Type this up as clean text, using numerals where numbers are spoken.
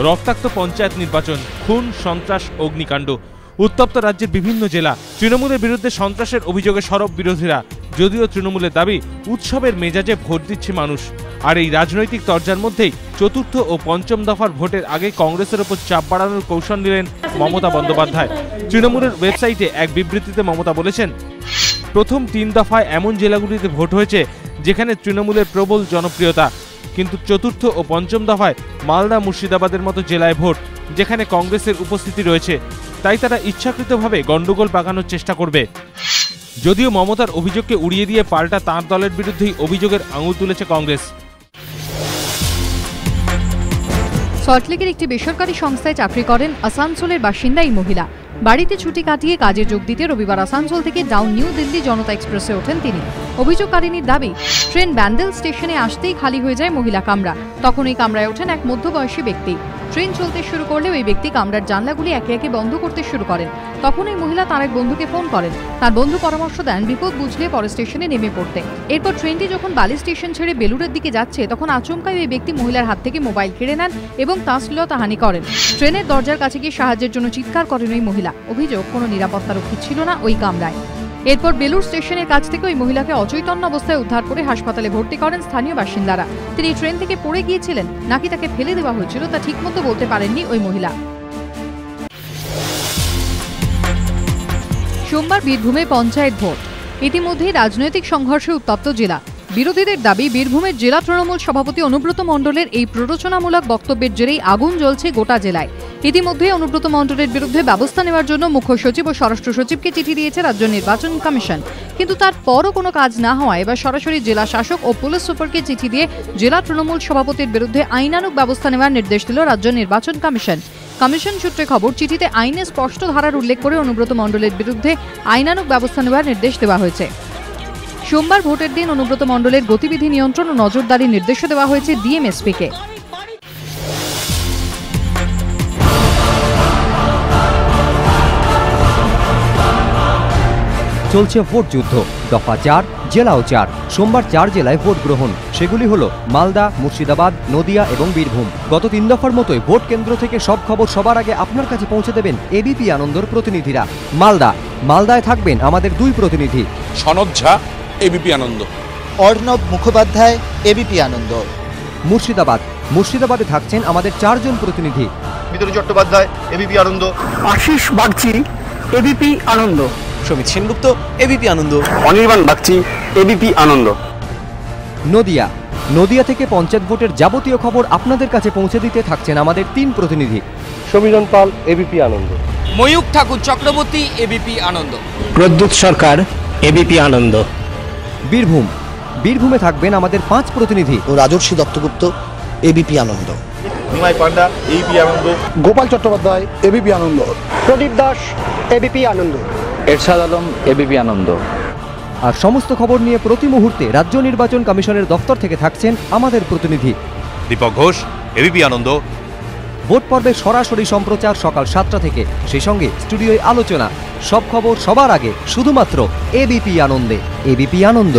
রক্তাক্ত পঞ্চায়েত নির্বাচন, খুন, সন্ত্রাস, অগ্নিকাণ্ড। উত্তপ্ত রাজ্যের বিভিন্ন জেলা। তৃণমূলের বিরুদ্ধে সন্ত্রাসের অভিযোগে সরব বিরোধীরা। যদিও তৃণমূলের দাবি উৎসবের মেজাজে ভোট দিচ্ছে মানুষ। আর এই রাজনৈতিক তরজার মধ্যেই চতুর্থ ও পঞ্চম দফার ভোটের আগে কংগ্রেসের ওপর চাপ বাড়ানোর কৌশল নিলেন মমতা বন্দ্যোপাধ্যায়। তৃণমূলের ওয়েবসাইটে এক বিবৃতিতে মমতা বলেছেন, প্রথম 3 দফায় এমন জেলাগুলিতে ভোট হয়েছে যেখানে তৃণমূলের প্রবল জনপ্রিয়তা, কিন্তু চতুর্থ ও পঞ্চম দফায় মালদা, মুর্শিদাবাদের মতো জেলায় ভোট যেখানে কংগ্রেসের উপস্থিতি রয়েছে। তাই তারা ইচ্ছাকৃতভাবে গন্ডগোল পাকানোর চেষ্টা করবে। যদিও মমতার অভিযোগকে উড়িয়ে দিয়ে পাল্টা তাঁর দলের বিরুদ্ধেই অভিযোগের আঙুল তুলেছে কংগ্রেস। সল্টলেকের একটি বেসরকারি সংস্থায় চাকরি করেন আসানসোলের বাসিন্দা এই মহিলা। বাড়িতে ছুটি কাটিয়ে কাজে যোগ দিতে রবিবার আসানসোল থেকে ডাউন নিউ দিল্লি জনতা এক্সপ্রেসে ওঠেন তিনি। অভিযোগকারিনীর দাবি, ট্রেন ব্যান্ডেল স্টেশনে আসতেই খালি হয়ে যায় মহিলা কামরা। তখন এই কামরায় ওঠেন এক মধ্যবয়সী ব্যক্তি। ট্রেন চলতে শুরু করলে ওই ব্যক্তি কামরার জানলাগুলি একে একে বন্ধ করতে শুরু করেন। তখন এই মহিলা তার এক বন্ধুকে ফোন করেন। তার বন্ধু পরামর্শ দেন বিপদ বুঝলে পরে স্টেশনে নেমে পড়তে। এরপর ট্রেনটি যখন বালি স্টেশন ছেড়ে বেলুড়ের দিকে যাচ্ছে তখন আচমকাই ওই ব্যক্তি মহিলার হাত থেকে মোবাইল কেড়ে নেন এবং তার শ্লীলতাহানি করেন। ট্রেনের দরজার কাছে গিয়ে সাহায্যের জন্য চিৎকার করেন ওই মহিলা। অভিযোগ, কোনো নিরাপত্তারক্ষী ছিল না ওই কামরায়। এরপর বেলুড় স্টেশনের কাছ থেকে ওই মহিলাকে অচৈতন্য অবস্থায় উদ্ধার করে হাসপাতালে ভর্তি করেন স্থানীয় বাসিন্দারা। তিনি ট্রেন থেকে পড়ে গিয়েছিলেন নাকি তাকে ফেলে দেওয়া হয়েছিল তা ঠিকমতো বলতে পারেননি ওই মহিলা। সোমবার বীরভূমে পঞ্চায়েত ভোট। ইতিমধ্যেই রাজনৈতিক সংঘর্ষে উত্তপ্ত জেলা। বিরোধীদের দাবি, বীরভূমের জেলা তৃণমূল সভাপতি অনুব্রত মণ্ডলের এই প্ররোচনামূলক বক্তব্যের জেরেই আগুন জ্বলছে গোটা জেলায়। ইতিমধ্যে অনুব্রত মণ্ডলের বিরুদ্ধে ব্যবস্থা নেওয়ার জন্য মুখ্য সচিব ও স্বরাষ্ট্র সচিবকে চিঠি দিয়েছে রাজ্য নির্বাচন কমিশন। কিন্তু তারপরও কোনো কাজ না হওয়ায় এবার সরাসরি জেলা শাসক ও পুলিশ সুপারকে চিঠি দিয়ে জেলা তৃণমূল সভাপতির বিরুদ্ধে আইনানুগ ব্যবস্থা নেওয়ার নির্দেশ দিল রাজ্য নির্বাচন কমিশন। কমিশন সূত্রে খবর, চিঠিতে আইনে স্পষ্ট ধারার উল্লেখ করে অনুব্রত মণ্ডলের বিরুদ্ধে আইনানুগ ব্যবস্থা নেওয়ার নির্দেশ দেওয়া হয়েছে। সোমবার ভোটের দিন অনুব্রত মণ্ডলের গতিবিধি নিয়ন্ত্রণ ও নজরদারির নির্দেশও দেওয়া হয়েছে ডিএমএসপিকে। চলছে ভোট যুদ্ধ। দফা 4, জেলাও 4। সোমবার 4 জেলায় ভোট গ্রহণ। সেগুলি হলো মালদা, মুর্শিদাবাদ, নদিয়া এবং বীরভূম। গত 3 দফার মতোই ভোট কেন্দ্র থেকে সব খবর সবার আগে আপনার কাছে পৌঁছে দেবেন এবিপি আনন্দর প্রতিনিধিরা। মালদায় থাকবেন আমাদের 2 প্রতিনিধি, সনদ ঝা, এবিপি আনন্দ। অর্ণব মুখোপাধ্যায়, এবিপি আনন্দ। মুর্শিদাবাদে থাকছেন আমাদের 4 জন প্রতিনিধি, মিতুল চট্টোপাধ্যায়, এবিপি আনন্দ। আশিস বাগচি, এবিপি আনন্দ। সমিত সেনগুপ্ত, এবিপি আনন্দ। অনির্বাণ বাগচি, এবিপি আনন্দ। নদিয়া থেকে পঞ্চায়েত ভোটের যাবতীয় খবর আপনাদের কাছে পৌঁছে দিতে থাকছেন আমাদের 3 প্রতিনিধি, সমীরণ পাল, এবিপি আনন্দ। ময়ূক ঠাকুর চক্রবর্তী, এবিপি আনন্দ। প্রদ্যুৎ সরকার, এবিপি আনন্দ। বীরভূমে থাকবেন আমাদের 5 প্রতিনিধি, রাজর্ষি দত্তগুপ্ত, এবিপি আনন্দ। নিমাই পান্ডা, এবিপি আনন্দ। গোপাল চট্টোপাধ্যায়, এবিপি আনন্দ। প্রদীপ দাস, এবিপি আনন্দ। এরশাদ আলম, এবিপি আনন্দ। আর সমস্ত খবর নিয়ে প্রতি মুহূর্তে রাজ্য নির্বাচন কমিশনের দপ্তর থেকে থাকছেন আমাদের প্রতিনিধি দীপক ঘোষ, এবিপি আনন্দ। ভোট পর্বের সরাসরি সম্প্রচার সকাল 7টা থেকে, সেই সঙ্গে স্টুডিওয় আলোচনা। সব খবর সবার আগে শুধুমাত্র এবিপি আনন্দে। এবিপি আনন্দ।